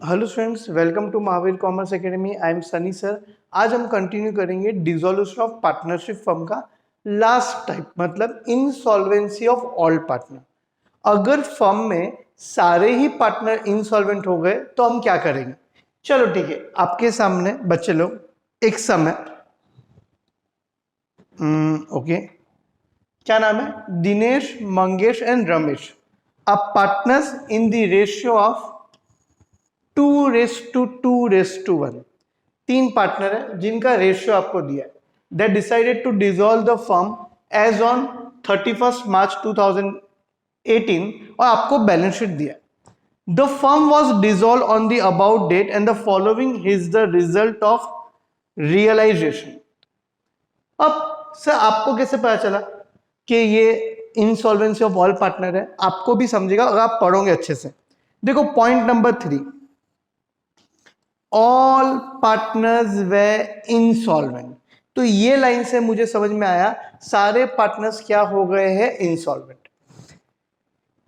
Hello students, welcome to Mahavir commerce academy. I am Sunny sir. आज हम continue करेंगे dissolution of partnership firm का last type, मतलब insolvency of all partner. अगर firm में सारे ही पार्टनर इंसॉल्वेंट हो गए तो हम क्या करेंगे। चलो ठीक है, आपके सामने बच्चे लोग एक समय ओके, क्या नाम है? Dinesh, Mangesh and Ramesh are partners in the ratio of 2:2:1। तीन पार्टनर है जिनका रेशियो आपको दिया है। They decided to dissolve the firm as on 31 March 2018 और आपको बैलेंस शीट दिया है। The firm was dissolve on the about date and the following is the result of realisation. अब सर आपको कैसे पता चला कि ये इंसॉल्वेंसी ऑफ ऑल पार्टनर है? आपको भी समझेगा अगर आप पढ़ोगे अच्छे से। देखो पॉइंट नंबर 3, ऑल पार्टनर्स वे इंसॉल्वेंट। तो ये लाइन से मुझे समझ में आया सारे पार्टनर्स क्या हो गए हैं? इंसॉल्वेंट।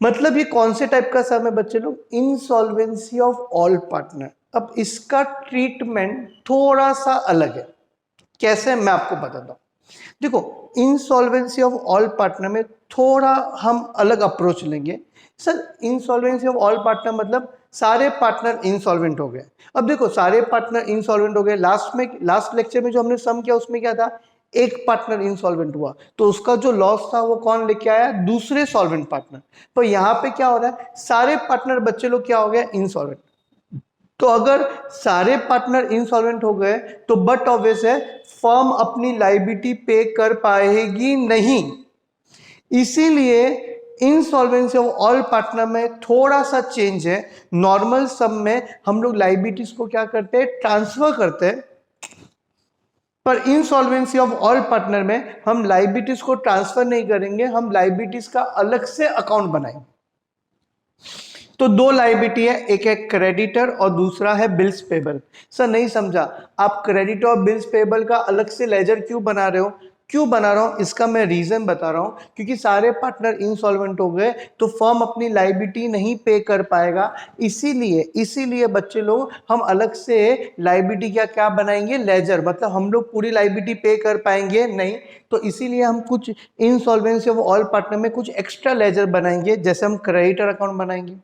मतलब ये कौन से टाइप का सम है बच्चे लोग? Insolvency of all partner. अब इसका ट्रीटमेंट थोड़ा सा अलग है। कैसे, मैं आपको बताता हूं। देखो, इंसॉल्वेंसी ऑफ ऑल पार्टनर में थोड़ा हम अलग अप्रोच लेंगे। Sir insolvency of all partner मतलब सारे पार्टनर इंसॉल्वेंट हो गए। अब देखो सारे पार्टनर इंसॉल्वेंट हो गए, लास्ट लेक्चर में जो हमने सम किया उसमें क्या था? एक पार्टनर इंसॉल्वेंट हुआ तो उसका जो लॉस था वो कौन लेके आया? दूसरे सॉल्वेंट पार्टनर। तो यहां पे क्या हो रहा है? सारे पार्टनर बच्चे लोग क्या हो गए? इंसॉल्वेंट। तो अगर सारे पार्टनर इंसॉल्वेंट हो गए तो बट ऑब्वियस है फर्म अपनी लायबिलिटी पे कर पाएगी नहीं। इसीलिए इंसॉल्वेंसी ऑफ ऑल पार्टनर में थोड़ा सा चेंज है। नॉर्मल सम में हम लोग लायबिलिटीज को क्या करते हैं? ट्रांसफर करते हैं। पर इंसॉल्वेंसी ऑफ ऑल पार्टनर में हम लायबिलिटीज को ट्रांसफर नहीं करेंगे, हम लायबिलिटीज का अलग से अकाउंट बनाएंगे। तो दो लायबिलिटी है, एक है क्रेडिटर और दूसरा है बिल्स पेबल। सर नहीं समझा, आप क्रेडिटर और बिल्स पेबल का अलग से लेजर क्यों बना रहे हो? क्यों बना रहा हूं इसका मैं रीजन बता रहा हूं। क्योंकि सारे पार्टनर इंसॉल्वेंट हो गए तो फर्म अपनी लायबिलिटी नहीं पे कर पाएगा। इसीलिए बच्चे लोग हम अलग से लायबिलिटी क्या क्या बनाएंगे? लेजर। मतलब हम लोग पूरी लायबिलिटी पे कर पाएंगे नहीं, तो इसीलिए हम कुछ इंसॉल्वेंसी ऑफ ऑल पार्टनर में कुछ एक्स्ट्रा लेजर बनाएंगे। जैसे हम क्रेडिटर अकाउंट बनाएंगे,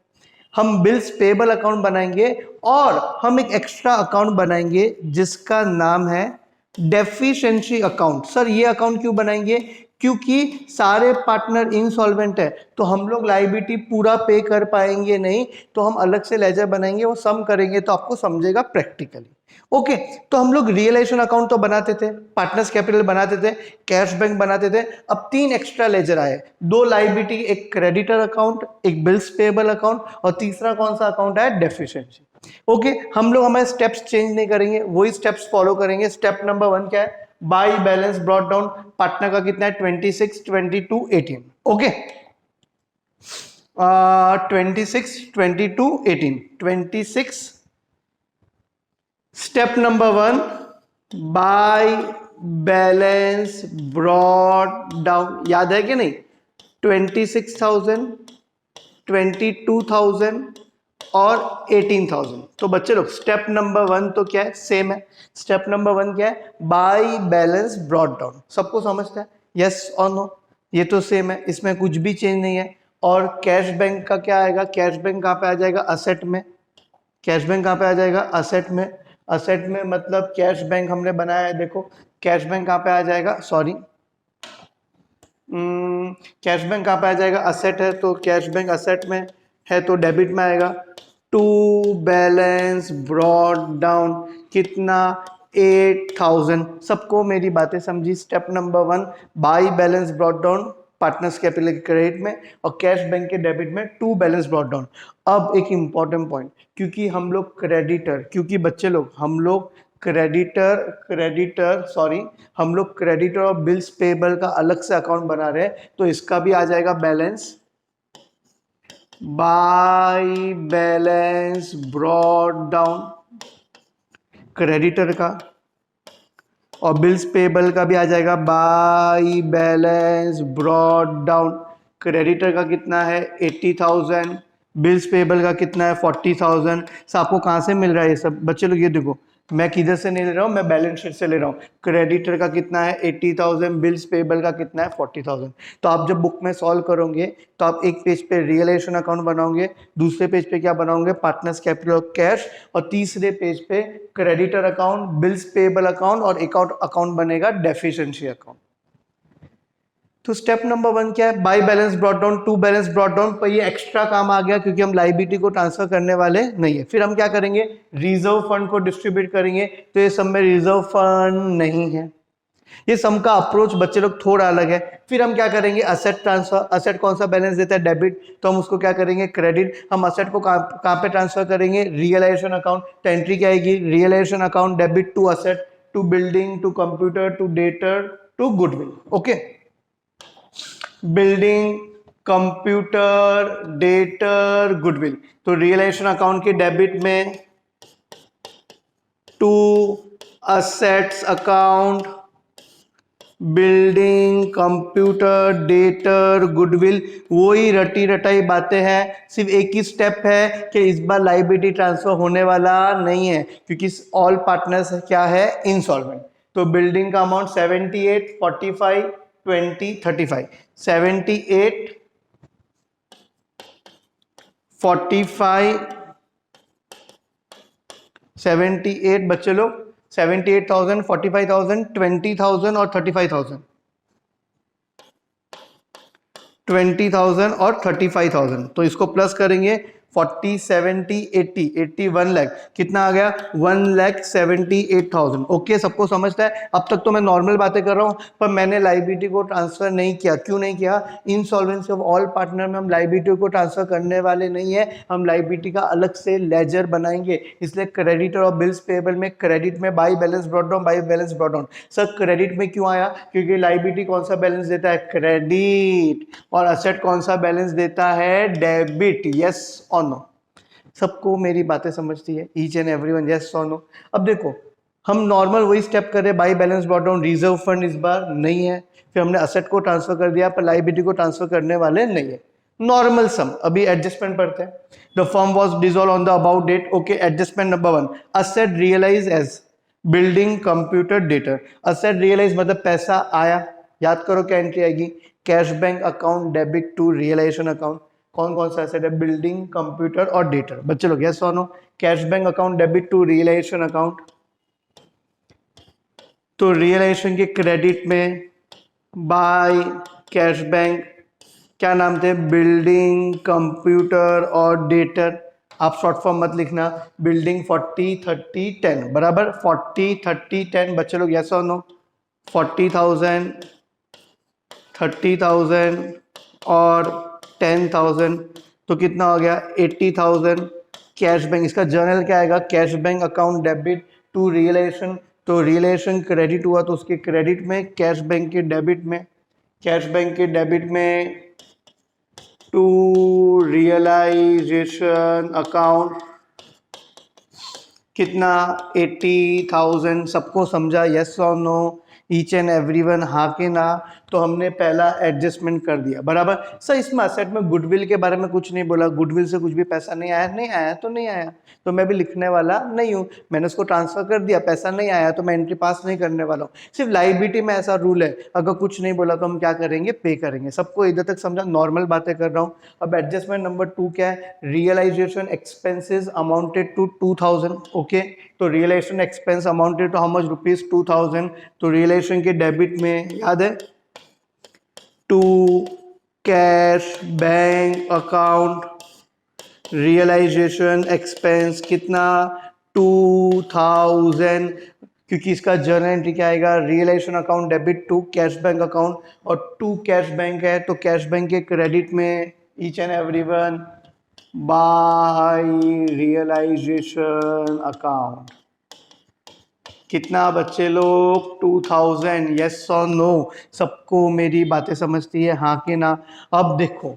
हम बिल्स पेबल अकाउंट बनाएंगे और हम एक एक्स्ट्रा अकाउंट बनाएंगे जिसका नाम है डेफिशिएंसी अकाउंट। सर ये अकाउंट क्यों बनाएंगे? क्योंकि सारे पार्टनर इंसॉल्वेंट है तो हम लोग लायबिलिटी पूरा पे कर पाएंगे नहीं, तो हम अलग से लेजर बनाएंगे, वो सम करेंगे तो आपको समझेगा प्रैक्टिकली। ओके, तो हम लोग रियलाइजेशन अकाउंट तो बनाते थे, पार्टनर्स कैपिटल बनाते थे, कैश बैंक बनाते थे। अब तीन एक्स्ट्रा लेजर आए, दो लायबिलिटी, एक क्रेडिटर अकाउंट, एक बिल्स पेबल अकाउंट और तीसरा कौन सा अकाउंट है? डेफिशिएंसी। ओके, हम लोग हमारे स्टेप्स चेंज नहीं करेंगे, वही स्टेप्स फॉलो करेंगे। स्टेप नंबर 1 क्या है? By balance brought down. Partner का कितना है? 26, 22, 18। Okay, 26, 22, 18, 26। Step number 1, by balance brought down. याद है कि नहीं? 26,000, 22,000 और 18,000। तो बच्चे लोग स्टेप नंबर 1 तो क्या है? सेम है। स्टेप नंबर 1 क्या है? By balance brought down. सबको समझता है? यस और नो? ये तो सेम है, इसमें कुछ भी चेंज नहीं है। और कैश बैंक का क्या आएगा? कैश बैंक कहाँ पे आ जाएगा? असेट में। कैश बैंक कहाँ पे आ जाएगा? असेट में। असेट में मतलब कैश बैंक हमने बनाया है, देखो कैश बैंक कहाँ पे आ जाएगा? सॉरी, कैश बैंक कहाँ पे आ जाएगा? असेट है, तो कैश बैंक असेट में है तो डेबिट में आएगा। टू बैलेंस ब्रॉट डाउन कितना? 8,000। सबको मेरी बातें समझी? Step number 1, by balance brought down partners capital के क्रेडिट में और कैश बैंक के डेबिट में, टू बैलेंस ब्रॉट डाउन। अब एक इंपॉर्टेंट पॉइंट, क्योंकि हम लोग क्रेडिटर, क्योंकि बच्चे लोग हम लोग हम लोग क्रेडिटर और बिल्स पेबल का अलग से अकाउंट बना रहे हैं, तो इसका भी आ जाएगा balance by balance brought down creditor का, और बिल्स पेबल का भी आ जाएगा by balance brought down. Creditor का कितना है? 80,000, बिल्स पेबल का कितना है 40,000। आपको कहाँ से मिल रहा है ये सब बच्चे लोग? ये देखो, मैं किधर से नहीं ले रहा हूँ, मैं बैलेंस शीट से ले रहा हूँ। क्रेडिटर का कितना है 80,000, बिल्स पेबल का कितना है 40,000। तो आप जब बुक में सॉल्व करोगे तो आप एक पेज पे रियलाइजेशन अकाउंट बनाओगे, दूसरे पेज पे क्या बनाओगे, पार्टनर्स कैपिटल ऑफ कैश, और तीसरे पेज पे creditor account, bills payable account, और एक अकाउंट बनेगा डेफिशिएंसी अकाउंट। तो स्टेप नंबर 1 क्या है, by balance brought down to balance brought down, पर ये एक्स्ट्रा काम आ गया क्योंकि हम लाइबिलिटी को ट्रांसफर करने वाले नहीं है। फिर हम क्या करेंगे, रिजर्व फंड को डिस्ट्रीब्यूट करेंगे, तो ये सब में रिजर्व फंड नहीं है। ये सम का अप्रोच बच्चे लोग थोड़ा अलग है। फिर हम क्या करेंगे, असेट ट्रांसफर। असेट कौन सा बैलेंस देता है, डेबिट, तो हम उसको क्या करेंगे, क्रेडिट। हम असेट को कहाँ पे ट्रांसफर करेंगे, रियलाइजेशन अकाउंट। तो एंट्री क्या आएगी, realisation account debit to asset, to building, to computer, to debtor, to goodwill. Okay, building, computer, debtor, goodwill. तो रियलाइजेशन अकाउंट के डेबिट में to assets account, building, computer, debtor, goodwill, वही रटी रटाई बातें हैं। सिर्फ एक ही स्टेप है कि इस बार लायबिलिटी ट्रांसफर होने वाला नहीं है क्योंकि ऑल पार्टनर्स क्या है, इंसॉल्वेंट। तो बिल्डिंग का अमाउंट 78, 45, 20, 35, 78, 45, 78 बच्चे लोग, 78,000, 45,000, 20,000 और 35,000, 20,000 और 35,000। तो इसको प्लस करेंगे, 40, 70, 80, 81 लाख, कितना आ गया, 1,78,000। ओके, सबको समझता है? अब तक तो मैं नॉर्मल बातें कर रहा हूँ, पर मैंने लायबिलिटी को ट्रांसफर नहीं किया। क्यों नहीं किया, इंसॉल्वेंसी ऑफ ऑल पार्टनर में हम लायबिलिटी को ट्रांसफर करने वाले नहीं है। हम लायबिलिटी का अलग से लेजर बनाएंगे, इसलिए क्रेडिटर और बिल्स पेबल में क्रेडिट में by balance brought down, by balance brought down. Sir credit में क्यों आया, क्योंकि लायबिलिटी कौन सा बैलेंस देता है, क्रेडिट, और असेट कौन सा बैलेंस देता है, डेबिट। यस और नो, सबको मेरी बातें समझती है, ईच एंड एवरीवन, यस और नो। अब देखो, हम नॉर्मल वही स्टेप कर रहे हैं, by balance brought down, reserve fund इस बार नहीं है, फिर हमने असेट को ट्रांसफर कर दिया, पर लायबिलिटी को ट्रांसफर करने वाले नहीं है। नॉर्मल सम, अभी एडजस्टमेंट पढ़ते हैं। The firm was dissolve on the about date. Okay, adjustment number 1, asset realise as building, computer, debtor. Asset realise मतलब पैसा आया, याद करो क्या एंट्री आएगी, cash bank account debit to realisation account. कौन कौन सा एसेट है, बिल्डिंग, कंप्यूटर और डेटर। बच्चे लोग यस और no, cash bank account debit to realisation account. तो रियलाइजेशन के क्रेडिट में बाय कैश बैंक, क्या नाम थे, बिल्डिंग, कंप्यूटर और डेटर। आप शॉर्ट फॉर्म मत लिखना, बिल्डिंग 40, 30, 10 बराबर 40, 30, 10। बच्चे लोग यस और नो, 40,000, 30,000 और 10,000, तो कितना हो गया 80,000। कैश बैंक, इसका जर्नल क्या आएगा, cash bank account debit to realisation. तो रियलाइजेशन क्रेडिट हुआ तो उसके क्रेडिट में, कैश बैंक के डेबिट में, कैश बैंक के डेबिट में टू रियलाइजेशन अकाउंट कितना 80,000। सबको समझा, यस और नो, ईच एंड एवरीवन, हाँ के ना। तो हमने पहला एडजस्टमेंट कर दिया बराबर। सर इसमें असेट में गुडविल के बारे में कुछ नहीं बोला, गुडविल से कुछ भी पैसा नहीं आया, नहीं आया तो नहीं आया, तो मैं भी लिखने वाला नहीं हूँ। मैंने उसको ट्रांसफर कर दिया, पैसा नहीं आया तो मैं एंट्री पास नहीं करने वाला हूँ। सिर्फ लायबिलिटी में ऐसा रूल है, अगर कुछ नहीं बोला तो हम क्या करेंगे, पे करेंगे। सबको इधर तक समझा, नॉर्मल बातें कर रहा हूँ। अब एडजस्टमेंट नंबर 2 क्या है, realisation expenses amounted to 2,000। Okay, तो realisation expense amounted to how much, rupees 2,000। तो रियलाइजेशन के डेबिट में याद है, to cash bank account realisation expense कितना 2,000, क्योंकि इसका जर्नल एंट्री क्या आएगा, realisation account debit to cash bank account, और टू कैश बैंक है तो कैश बैंक के क्रेडिट में, each and everyone, by realisation account कितना बच्चे लोग, 2,000। यस और नो, सबको मेरी बातें समझती है, हाँ कि ना। अब देखो,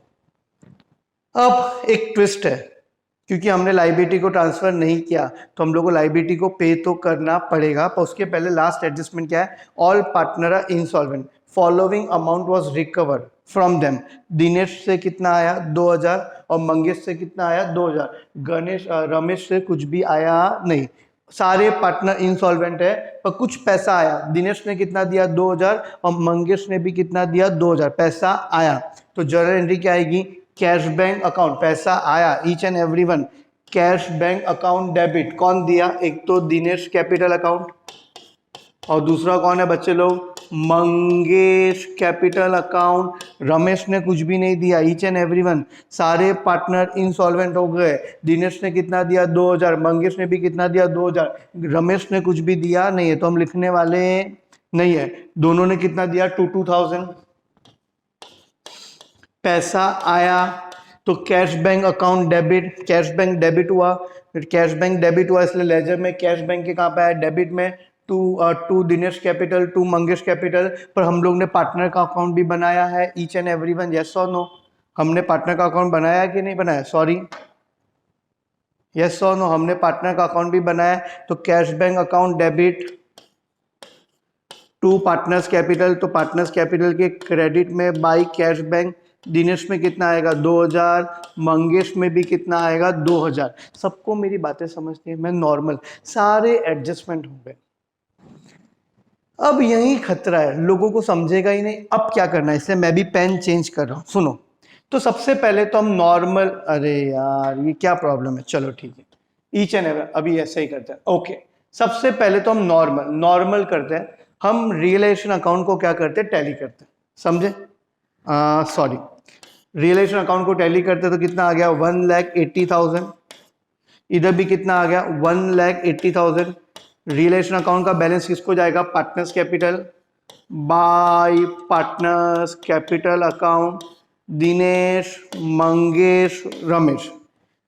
अब एक ट्विस्ट है, क्योंकि हमने लायबिलिटी को ट्रांसफर नहीं किया तो हम लोग को लायबिलिटी को पे तो करना पड़ेगा, पर उसके पहले लास्ट एडजस्टमेंट क्या है, all partner are insolvent, following amount was recovered. From them. Dinesh से कितना आया 2000 और मंगेश से कितना आया 2000। गणेश रमेश से कुछ भी आया नहीं। सारे पार्टनर इंसॉल्वेंट है पर कुछ पैसा आया। दिनेश ने कितना दिया 2000 और मंगेश ने भी कितना दिया 2000, पैसा आया। तो जर्नल एंट्री क्या आएगी, कैश बैंक अकाउंट, पैसा आया each and everyone. Cash bank account debit कौन दिया, एक तो दिनेश कैपिटल अकाउंट और दूसरा कौन है बच्चे लोग, मंगेश कैपिटल अकाउंट। रमेश ने कुछ भी नहीं दिया ईच एंड एवरीवन। सारे पार्टनर इंसॉल्वेंट हो गए। दिनेश ने कितना दिया 2000, मंगेश ने भी कितना दिया 2000, रमेश ने कुछ भी दिया नहीं है तो हम लिखने वाले नहीं है। दोनों ने कितना दिया 2000, पैसा आया। तो cash bank account debit, cash bank debit हुआ, फिर कैश बैंक डेबिट हुआ इसलिए लेजर में कैश बैंक के कहाँ पे आया, डेबिट में। To Dinesh capital, to Mangesh capital. पर हम लोग ने पार्टनर का अकाउंट भी बनाया है ईच एंड एवरीवन, यस और नो। हमने पार्टनर का अकाउंट बनाया कि नहीं बनाया, सॉरी, यस और नो, हमने पार्टनर का अकाउंट भी बनाया। तो cash bank account debit to partners capital, तो पार्टनर्स कैपिटल के क्रेडिट में बाई कैश बैंक। दिनेश में कितना आएगा 2000, मंगेश में भी कितना आएगा 2000। सबको मेरी बातें समझती है, मैं नॉर्मल, सारे एडजस्टमेंट हो गए। अब यही खतरा है, लोगों को समझेगा ही नहीं। अब क्या करना है, इसलिए मैं भी पेन चेंज कर रहा हूं, सुनो। तो सबसे पहले तो हम नॉर्मल, अरे यार ये क्या प्रॉब्लम है, चलो ठीक है, ईच एंड एवरी अभी ऐसे ही करते हैं। ओके, सबसे पहले तो हम नॉर्मल करते हैं। हम रियलाइजेशन अकाउंट को क्या करते हैं, टैली करते हैं, समझे, सॉरी, रियलाइजेशन अकाउंट को टैली करते हैं तो कितना आ गया 1,80,000। इधर भी कितना आ गया 1,80,000। रियलाइजेशन अकाउंट का बैलेंस किसको जाएगा, partners capital, bye partners capital account, Dinesh Mangesh Ramesh.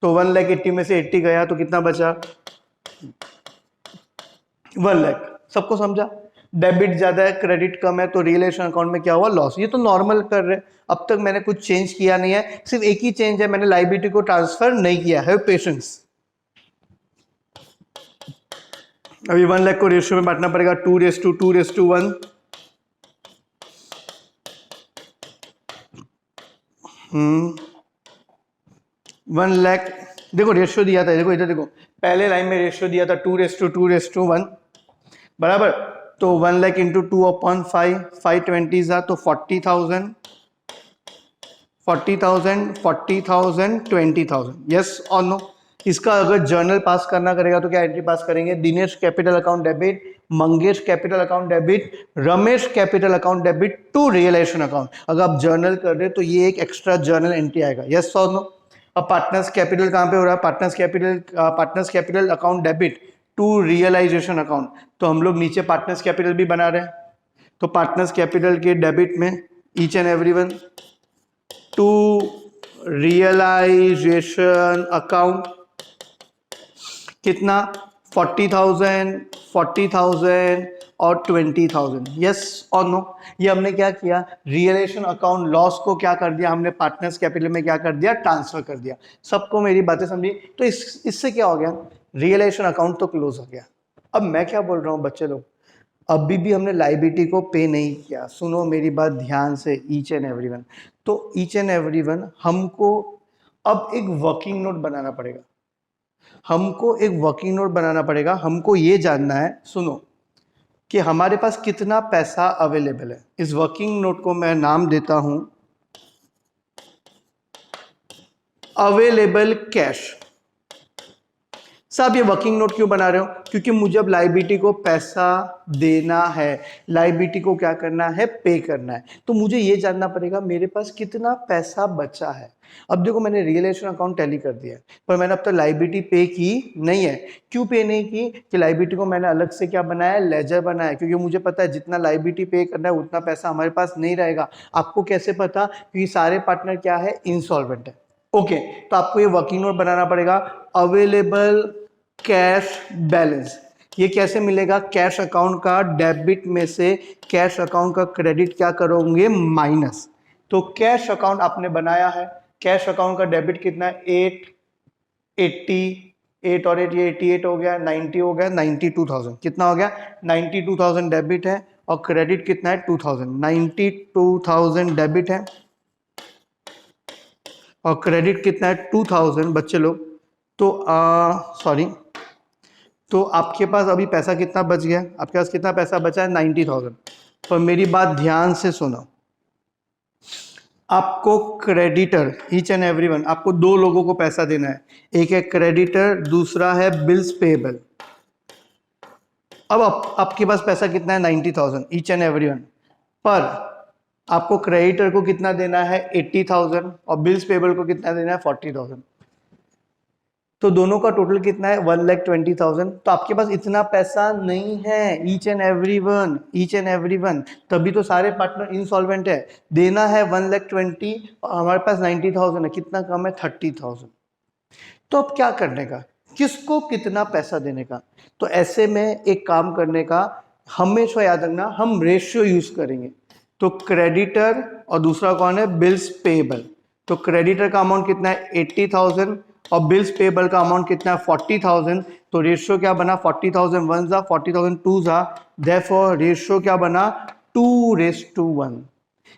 तो 1,80,000 में से 80 गया तो कितना बचा 1,00,000। सबको समझा, डेबिट ज्यादा है क्रेडिट कम है तो रियलाइजेशन अकाउंट में क्या हुआ, लॉस। ये तो नॉर्मल कर रहे, अब तक मैंने कुछ चेंज किया नहीं है, सिर्फ एक ही चेंज है, मैंने लायबिलिटी को ट्रांसफर नहीं किया है, पेशेंस। अभी 1,00,000 को रेशियो में बांटना पड़ेगा 2:1। 1,00,000 देखो रेशियो दिया था, देखो इधर देखो, पहले लाइन में रेशियो दिया था 2:1 बराबर। तो 1,00,000 इंटू 2/5, 520 तो 40,000, 20,000, यस और नो। इसका अगर जर्नल पास करना करेगा तो क्या एंट्री पास करेंगे, Dinesh capital account debit, Mangesh capital account debit, Ramesh capital account debit to realisation account. अगर आप जर्नल कर रहे हो तो ये एक एक्स्ट्रा जर्नल एंट्री आएगा, यस और नो। अब पार्टनर्स कैपिटल कहाँ पे हो रहा है, partners capital account debit to realisation account. तो हम लोग नीचे पार्टनर्स कैपिटल भी बना रहे हैं, तो पार्टनर्स कैपिटल के डेबिट में each and everyone to realisation account कितना 40,000 और 20,000, यस और नो। ये हमने क्या किया, रियलाइजेशन अकाउंट लॉस को क्या कर दिया हमने, पार्टनर्स कैपिटल में क्या कर दिया, ट्रांसफर कर दिया। सबको मेरी बातें समझी। तो इससे क्या हो गया, रियलाइजेशन अकाउंट तो क्लोज हो गया। अब मैं क्या बोल रहा हूँ बच्चे लोग, अभी भी हमने लायबिलिटी को पे नहीं किया, सुनो मेरी बात ध्यान से ईच एंड एवरीवन। तो ईच एंड एवरीवन हमको अब एक वर्किंग नोट बनाना पड़ेगा, हमको ये जानना है, सुनो, कि हमारे पास कितना पैसा अवेलेबल है। इस वर्किंग नोट को मैं नाम देता हूं अवेलेबल कैश। साहब ये वर्किंग नोट क्यों बना रहे हो, क्योंकि मुझे अब लायबिलिटी को पैसा देना है, लायबिलिटी को क्या करना है, पे करना है। तो मुझे ये जानना पड़ेगा मेरे पास कितना पैसा बचा है। अब देखो मैंने रियलाइजेशन अकाउंट टैली कर दिया पर मैंने अब तक लायबिलिटी पे की नहीं है। क्यों पे नहीं की, कि लायबिलिटी को मैंने अलग से क्या बनाया, लेजर बनाया, क्योंकि मुझे पता है जितना लायबिलिटी पे करना है उतना पैसा हमारे पास नहीं रहेगा। आपको कैसे पता, क्योंकि सारे पार्टनर क्या है, इंसॉल्वेंट है। ओके, तो आपको ये वर्किंग नोट बनाना पड़ेगा अवेलेबल कैश बैलेंस। ये कैसे मिलेगा, कैश अकाउंट का डेबिट में से कैश अकाउंट का क्रेडिट क्या करोगे, माइनस। तो कैश अकाउंट आपने बनाया है, कैश अकाउंट का डेबिट कितना है 8 और 8 ये 88 हो गया, 90 हो गया, 92,000 कितना हो गया 92,000 डेबिट है और क्रेडिट कितना है 2,000, 92,000 डेबिट है और क्रेडिट कितना है 2000 बच्चे लोग, तो सॉरी, तो आपके पास अभी पैसा कितना बच गया, आपके पास कितना पैसा बचा है 90,000। तो मेरी बात ध्यान से सुनो, आपको क्रेडिटर ईच एंड एवरीवन, आपको दो लोगों को पैसा देना है, एक है क्रेडिटर, दूसरा है बिल्स पेएबल। अब आपके पास पैसा कितना है 90,000 ईच एंड एवरीवन, पर आपको क्रेडिटर को कितना देना है 80,000 और बिल्स पेएबल को कितना देना है 40,000। तो दोनों का टोटल कितना है 1,20,000। तो आपके पास इतना पैसा नहीं है ईच एंड एवरीवन, तभी तो सारे पार्टनर इंसॉल्वेंट है। देना है 1,20,000 और हमारे पास 90,000 है, कितना कम है 30,000। तो अब क्या करने का, किसको कितना पैसा देने का? तो ऐसे में एक काम करने का, हमेशा याद रखना हम रेशियो यूज करेंगे। तो क्रेडिटर और दूसरा कौन है बिल्स पेएबल। तो क्रेडिटर का अमाउंट कितना है 80,000 और बिल्स पेएबल का अमाउंट कितना है 40,000। तो रेशियो क्या बना 40,000 वन जा 40,000 टू जा, देयरफॉर रेशियो क्या बना 2:1।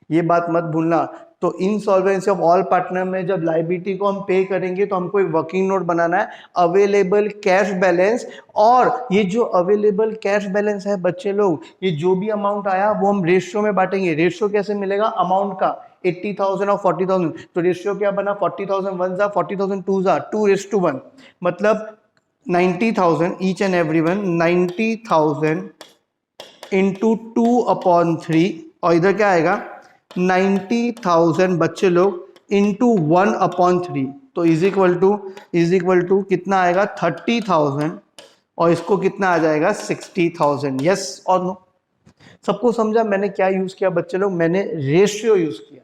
ये बात मत भूलना। तो इंसॉल्वेंसी ऑफ ऑल पार्टनर में जब लायबिलिटी को हम पे करेंगे तो हमको एक वर्किंग नोट बनाना है, अवेलेबल कैश बैलेंस। और ये जो अवेलेबल कैश बैलेंस है बच्चे लोग, ये जो भी अमाउंट आया वो हम रेशियो में बांटेंगे। रेशियो कैसे मिलेगा अमाउंट का 80,000 और 40,000, तो रेशियो क्या बना 40,000 वन जा 40,000 टू जा 2:1। मतलब 90,000 ईच एंड एवरीवन, 90,000 इंटू 2/3 और इधर क्या आएगा 90,000 बच्चे लोग इंटू 1/3, तो इज इक्वल टू कितना आएगा 30,000 और इसको कितना आ जाएगा 60,000। यस और नो? सबको समझा मैंने क्या यूज किया बच्चे लोग? मैंने रेशियो यूज किया।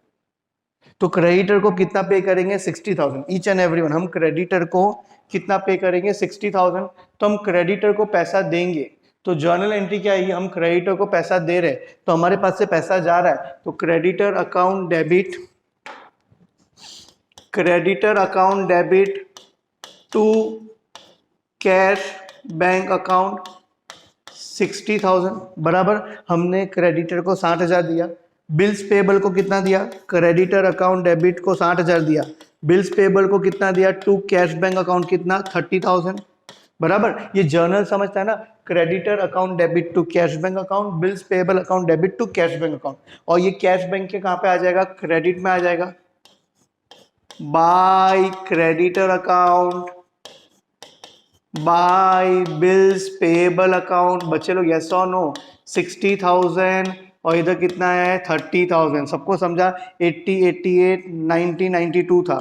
तो क्रेडिटर को कितना पे करेंगे 60,000 ईच एंड एवरीवन। हम क्रेडिटर को कितना पे करेंगे 60,000। तो हम क्रेडिटर को पैसा देंगे, तो जर्नल एंट्री क्या आएगी, हम क्रेडिटर को पैसा दे रहे हैं तो हमारे पास से पैसा जा रहा है, तो creditor account debit to cash bank account 60,000 बराबर। हमने क्रेडिटर को 60,000 दिया, बिल्स पेएबल को कितना दिया, क्रेडिटर अकाउंट डेबिट को 60,000 दिया, बिल्स पेएबल को कितना दिया टू कैश बैंक अकाउंट कितना 30,000 बराबर। ये जर्नल समझता है ना, creditor account debit to cash bank account, bills payable account debit to cash bank account. और ये कैश बैंक के कहां पे आ जाएगा, क्रेडिट में आ जाएगा, by creditor account by bills payable account. बच्चे लोग यस और नो? 60,000 और इधर कितना है 30,000। सबको समझा? 80, 88, 90, 92 था,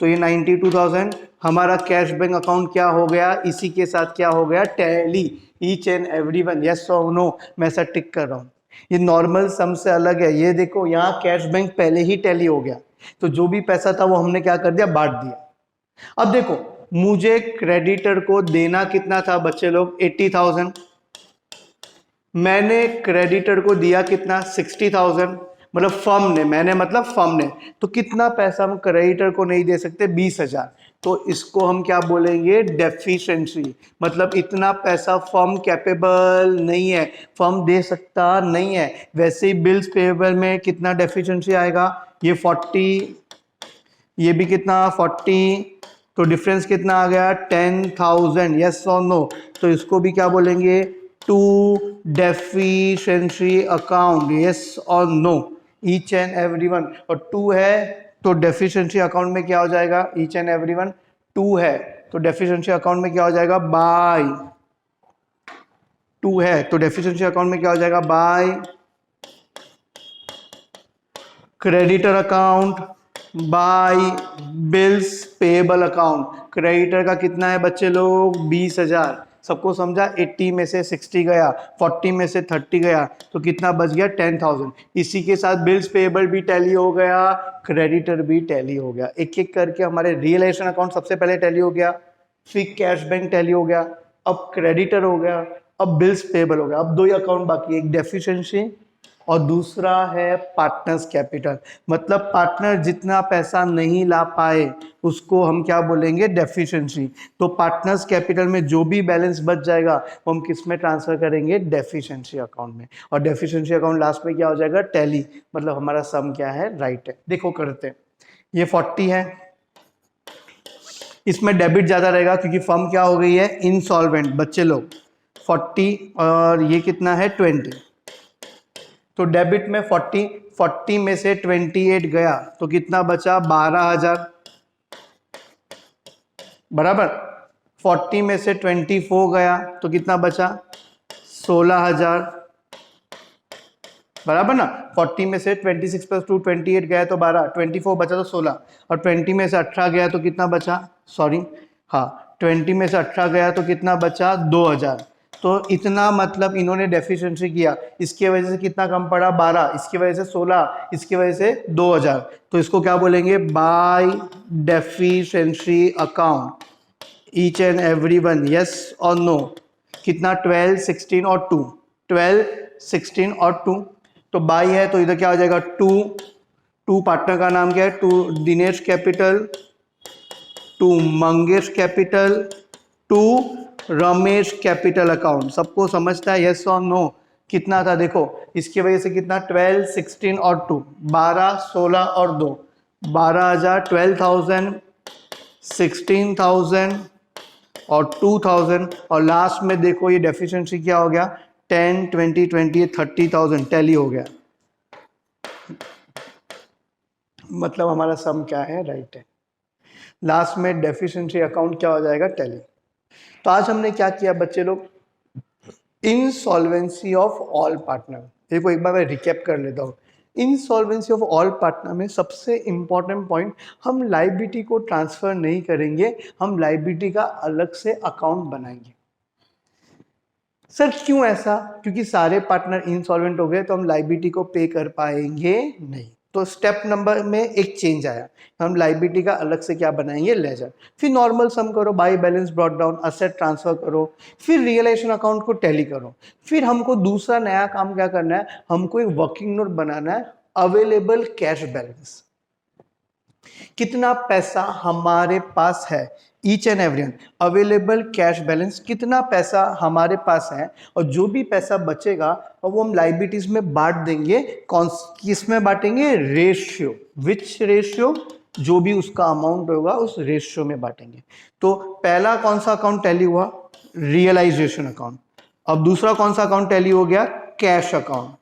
तो ये 92,000 हमारा कैश बैंक अकाउंट क्या हो गया, इसी के साथ क्या हो गया tally each and everyone. Yes और नो? मैं ऐसा टिक कर रहा हूँ। ये नॉर्मल सम से अलग है। ये देखो यहाँ कैश बैंक पहले ही टैली हो गया, तो जो भी पैसा था वो हमने क्या कर दिया बांट दिया। अब देखो मुझे क्रेडिटर को देना कितना था बच्चे लोग 80,000, मैंने क्रेडिटर को दिया कितना 60,000, मतलब फर्म ने, मैंने मतलब फर्म ने, तो कितना पैसा हम क्रेडिटर को नहीं दे सकते 20,000। तो इसको हम क्या बोलेंगे डेफिशिएंसी, मतलब इतना पैसा फर्म कैपेबल नहीं है, फर्म दे सकता नहीं है। वैसे ही बिल्स पेएबल में कितना डेफिशिएंसी आएगा, ये 40, ये भी कितना 40, तो डिफरेंस कितना आ गया 10,000। यस और नो? तो इसको भी क्या बोलेंगे टू डेफिशिएंसी अकाउंट। यस और नो? Each and everyone. और 2 है तो डेफिशिएंसी अकाउंट में क्या हो जाएगा ईच एंड एवरीवन 2 है, तो डेफिशिएंसी अकाउंट में क्या हो जाएगा बाय 2 है, तो डेफिशिएंसी अकाउंट में क्या हो जाएगा by creditor account by bills payable account. Creditor का कितना है बच्चे लोग 20,000। सबको समझा? 80 में से 60 गया, 40 में से 30 गया, तो कितना बच गया 10,000। इसी के साथ बिल्स पेएबल भी टैली हो गया, क्रेडिटर भी टैली हो गया। एक एक करके हमारे रियलाइजेशन अकाउंट सबसे पहले टैली हो गया, फिर कैश बैंक टैली हो गया, अब क्रेडिटर हो गया, अब बिल्स पेएबल हो गया। अब 2 ही अकाउंट बाकी, एक डेफिशिएंसी और दूसरा है पार्टनर्स कैपिटल। मतलब पार्टनर जितना पैसा नहीं ला पाए उसको हम क्या बोलेंगे डेफिशिएंसी। तो पार्टनर्स कैपिटल में जो भी बैलेंस बच जाएगा वो हम किस में ट्रांसफर करेंगे डेफिशिएंसी अकाउंट में, और डेफिशिएंसी अकाउंट लास्ट में क्या हो जाएगा टैली, मतलब हमारा सम क्या है राइट है। देखो करते हैं, ये 40 है, इसमें डेबिट ज़्यादा रहेगा क्योंकि फर्म क्या हो गई है, इंसॉल्वेंट। बच्चे लोग 40 और ये कितना है 20, तो डेबिट में 40 में से 28 गया तो कितना बचा 12,000 बराबर। 40 में से 24 गया तो कितना बचा 16,000 बराबर ना। 40 में से 26 + 2 28 गया तो 12, 24 बचा तो 16, और 20 में से 18 गया तो कितना बचा, सॉरी हाँ 20 में से 18 गया तो कितना बचा 2,000। तो इतना मतलब इन्होंने डेफिशिएंसी किया, इसकी वजह से कितना कम पड़ा 12, इसकी वजह से 16, इसकी वजह से 2,000। तो इसको क्या बोलेंगे, by deficiency account each and every one, yes और नो। कितना 12, 16 और 2, 12, 16 और 2, तो बाई है तो इधर क्या हो जाएगा 2 पार्टनर का नाम क्या है, 2 Dinesh capital, 2 Mangesh capital, 2 Ramesh capital account. सबको समझता है, यस और नो। कितना था देखो, इसकी वजह से कितना 12, 16 और 2, 12, 16 और 2, 12,000, 12,000, 16,000 और 2,000, और लास्ट में देखो ये डेफिशिएंसी क्या हो गया 10, 20, 20, 30,000 टैली हो गया। मतलब हमारा सम क्या है, राइट है। लास्ट में डेफिशिएंसी अकाउंट क्या हो जाएगा, टैली। तो आज हमने क्या किया बच्चे लोग, इंसॉल्वेंसी ऑफ ऑल पार्टनर। देखो एक बार मैं रिकैप कर लेता हूँ। इंसॉल्वेंसी ऑफ ऑल पार्टनर में सबसे इंपॉर्टेंट पॉइंट, हम लायबिलिटी को ट्रांसफर नहीं करेंगे, हम लायबिलिटी का अलग से अकाउंट बनाएंगे। सर क्यों ऐसा, क्योंकि सारे पार्टनर इंसॉल्वेंट हो गए तो हम लायबिलिटी को पे कर पाएंगे नहीं। तो स्टेप नंबर में एक चेंज आया, हम लायबिलिटी का अलग से क्या बनाएंगे, लेजर। फिर नॉर्मल सम करो, by balance brought down, asset transfer करो, फिर रियलाइजेशन अकाउंट को टैली करो। फिर हमको दूसरा नया काम क्या करना है, हमको एक वर्किंग नोट बनाना है, अवेलेबल कैश बैलेंस। कितना पैसा हमारे पास है, each and everyone available cash balance, कितना पैसा हमारे पास है, और जो भी पैसा बचेगा वो हम लायबिलिटीज में बांट देंगे। कौन किस में बांटेंगे, रेशियो, विच रेशियो, जो भी उसका अमाउंट होगा उस रेशियो में बांटेंगे। तो पहला कौन सा अकाउंट टैली हुआ, रियलाइजेशन अकाउंट। अब दूसरा कौन सा अकाउंट टैली हो गया, कैश अकाउंट।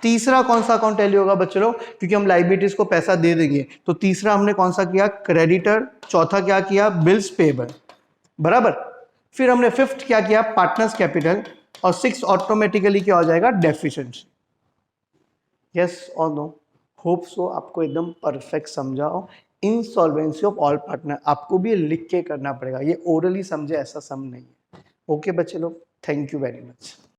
तीसरा कौन सा अकाउंट टैली होगा बच्चों लोग, क्योंकि हम लायबिलिटीज को पैसा दे देंगे, तो तीसरा हमने कौन सा किया, क्रेडिटर। चौथा क्या किया, बिल्स पेबल बराबर। फिर हमने फिफ्थ क्या किया, पार्टनर्स कैपिटल, और सिक्स ऑटोमेटिकली क्या हो जाएगा, डेफिशिएंसी। यस और नो, होप सो आपको एकदम परफेक्ट समझाओ। इंसॉल्वेंसी ऑफ ऑल पार्टनर आपको भी लिख के करना पड़ेगा, ये ओरली समझे ऐसा सम नहीं है। ओके बच्चे लोग, थैंक यू वेरी मच।